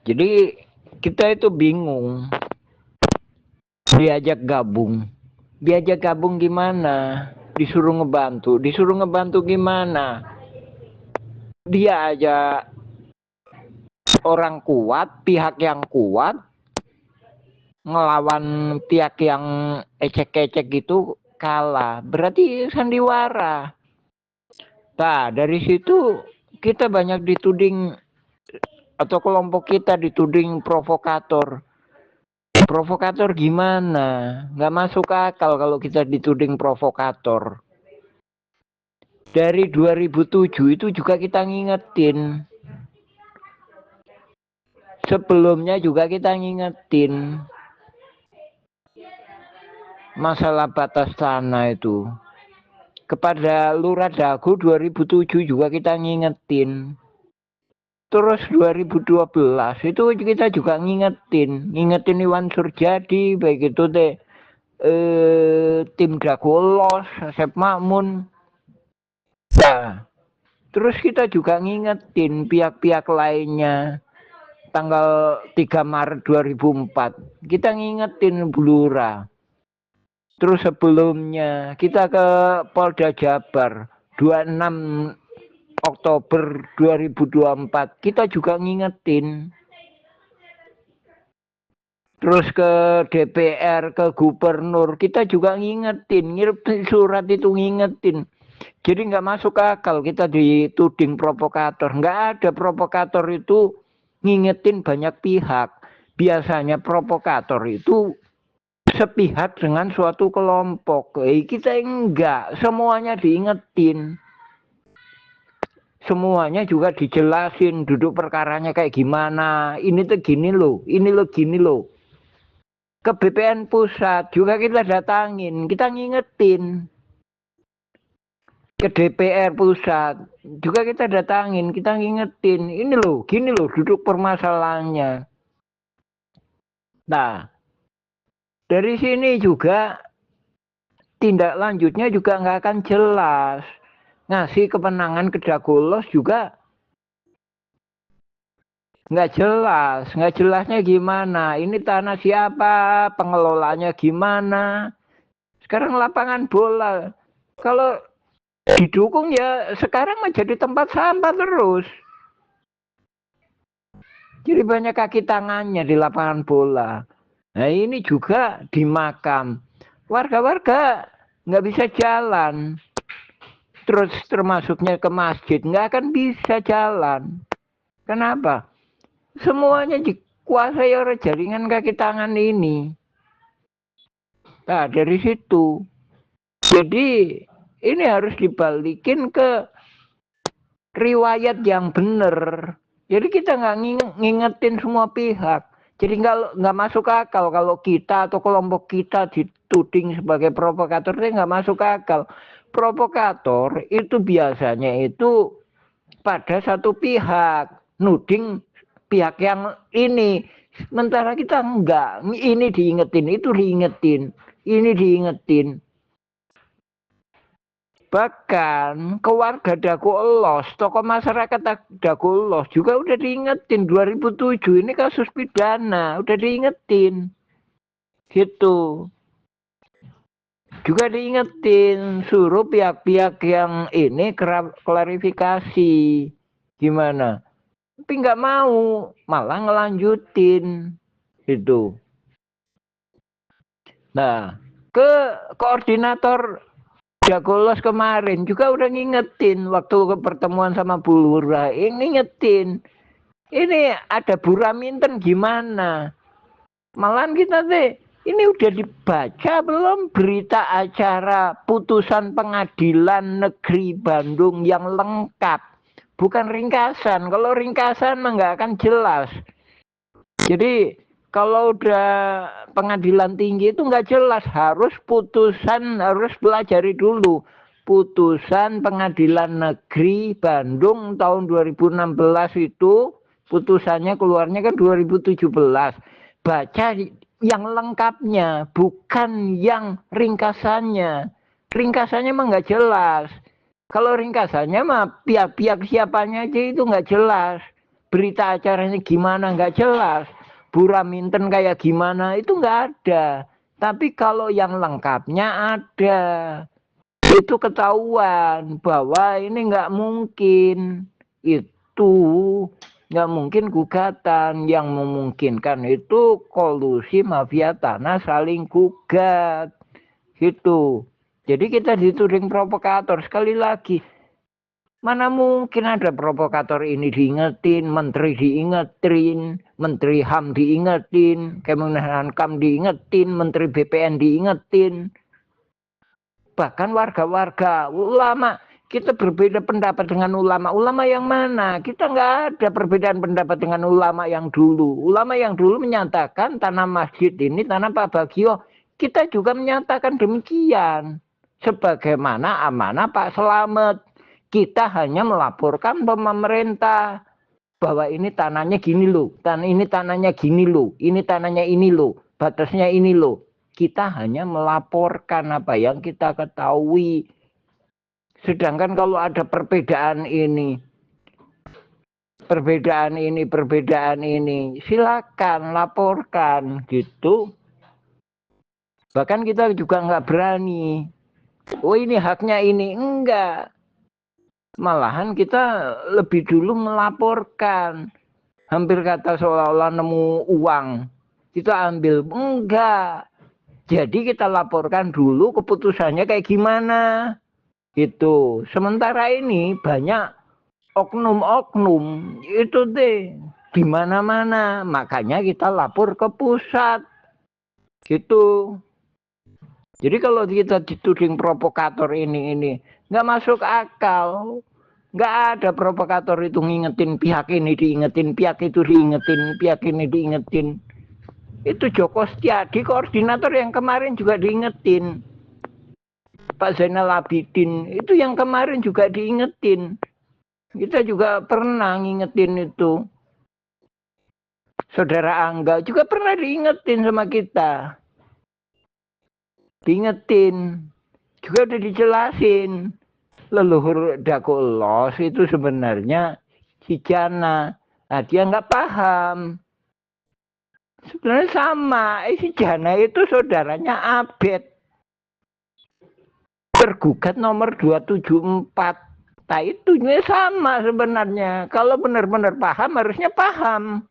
Jadi kita itu bingung diajak gabung. Diajak gabung gimana? Disuruh ngebantu gimana? Dia aja orang kuat, pihak yang kuat, ngelawan pihak yang ecek-ecek gitu kalah. Berarti sandiwara. Nah, dari situ kita banyak dituding atau kelompok kita dituding provokator. Provokator gimana? Nggak masuk akal kalau kita dituding provokator. Dari 2007 itu juga kita ngingetin. Sebelumnya juga kita ngingetin masalah batas tanah itu. Kepada Lurah Dago 2007 juga kita ngingetin. Terus 2012 itu kita juga ngingetin Iwan Surjadi, baik itu tim Dagolos, Asep Makmun. Nah, terus kita juga ngingetin pihak-pihak lainnya. Tanggal 3 Maret 2004 kita ngingetin Blura. Terus sebelumnya kita ke Polda Jabar 26 Oktober 2024 kita juga ngingetin. Terus ke DPR, ke gubernur kita juga ngingetin, ngirim surat itu ngingetin. Jadi nggak masuk akal kita dituding provokator. Nggak ada provokator itu ngingetin banyak pihak. Biasanya provokator itu sepihak dengan suatu kelompok. Kita enggak, semuanya diingetin. Semuanya juga dijelasin duduk perkaranya kayak gimana. Ini tuh gini loh, ini loh gini loh. Ke BPN pusat juga kita datangin, kita ngingetin. Ke DPR pusat juga kita datangin, kita ngingetin. Ini loh, gini loh duduk permasalahannya. Nah, dari sini juga tindak lanjutnya juga nggak akan jelas. Ngasih kemenangan ke Dagolos juga nggak jelas. Nggak jelasnya gimana. Ini tanah siapa, pengelolanya gimana. Sekarang lapangan bola. Kalau didukung ya sekarang menjadi tempat sampah terus. Jadi banyak kaki tangannya di lapangan bola. Nah ini juga di makam. Warga-warga nggak bisa jalan. Terus termasuknya ke masjid nggak akan bisa jalan. Kenapa? Semuanya dikuasai oleh jaringan kaki tangan ini. Nah dari situ. Jadi ini harus dibalikin ke riwayat yang benar. Jadi kita nggak ngingetin semua pihak. Jadi nggak masuk akal kalau kita atau kelompok kita dituding sebagai provokator itu nggak masuk akal. Provokator itu biasanya itu pada satu pihak, nuding pihak yang ini. Sementara kita enggak, ini diingetin, itu diingetin, ini diingetin. Bahkan keluarga Dagolos, tokoh masyarakat Dagolos juga udah diingetin 2007 ini kasus pidana, udah diingetin. Gitu. Juga diingetin suruh pihak-pihak yang ini klarifikasi gimana. Tapi nggak mau, malah ngelanjutin itu. Nah, ke koordinator Dagolos kemarin juga udah ngingetin waktu pertemuan sama Bu Lurah, ngingetin. Ini ada Buraminten gimana? Malahan kita ini udah dibaca belum berita acara putusan pengadilan negeri Bandung yang lengkap? Bukan ringkasan. Kalau ringkasan mah nggak akan jelas. Jadi kalau udah pengadilan tinggi itu nggak jelas, harus putusan, harus pelajari dulu putusan pengadilan negeri Bandung tahun 2016 itu putusannya keluarnya kan 2017. Baca yang lengkapnya, bukan yang ringkasannya. Ringkasannya mah nggak jelas. Kalau ringkasannya mah pihak-pihak siapanya aja itu nggak jelas. berita acaranya gimana nggak jelas, Buraminten kayak gimana itu nggak ada. Tapi kalau yang lengkapnya ada, itu ketahuan bahwa ini nggak mungkin, itu nggak mungkin gugatan. Yang memungkinkan itu kolusi mafia tanah saling gugat gitu. Jadi kita dituding provokator. Sekali lagi, mana mungkin ada provokator ini diingetin, menteri diingetin, menteri HAM diingetin, Kemenhankam diingetin, menteri BPN diingetin. Bahkan warga-warga, ulama, kita berbeda pendapat dengan ulama. Ulama yang mana? Kita nggak ada perbedaan pendapat dengan ulama yang dulu. Ulama yang dulu menyatakan tanah masjid ini, tanah Pak Bagio. Kita juga menyatakan demikian. Sebagaimana amanah Pak Slamet. Kita hanya melaporkan pemerintah bahwa ini tanahnya gini loh, ini tanahnya gini loh, ini tanahnya ini loh, batasnya ini loh. Kita hanya melaporkan apa yang kita ketahui. Sedangkan kalau ada perbedaan ini, silakan laporkan gitu. Bahkan kita juga nggak berani. Oh ini haknya ini, enggak. Malahan kita lebih dulu melaporkan. Hampir kata seolah-olah nemu uang. Kita ambil. Enggak. Jadi kita laporkan dulu keputusannya kayak gimana. Gitu. Sementara ini banyak oknum-oknum. Itu deh. Di mana-mana. Makanya kita lapor ke pusat. Gitu. Jadi kalau kita dituding provokator ini nggak masuk akal. Nggak ada provokator itu ngingetin pihak ini diingetin, pihak itu diingetin, pihak ini diingetin. Itu Joko Setiadi koordinator yang kemarin juga diingetin. Pak Zainal Abidin itu yang kemarin juga diingetin. Kita juga pernah ngingetin itu. Saudara Angga juga pernah diingetin sama kita. Diingetin. Juga udah dijelasin. Leluhur Dagolos itu sebenarnya si Jana. Nah, dia nggak paham. Sebenarnya sama. Si Jana itu saudaranya Abed. Tergugat nomor 274. Nah, itu sama sebenarnya. Kalau benar-benar paham, harusnya paham.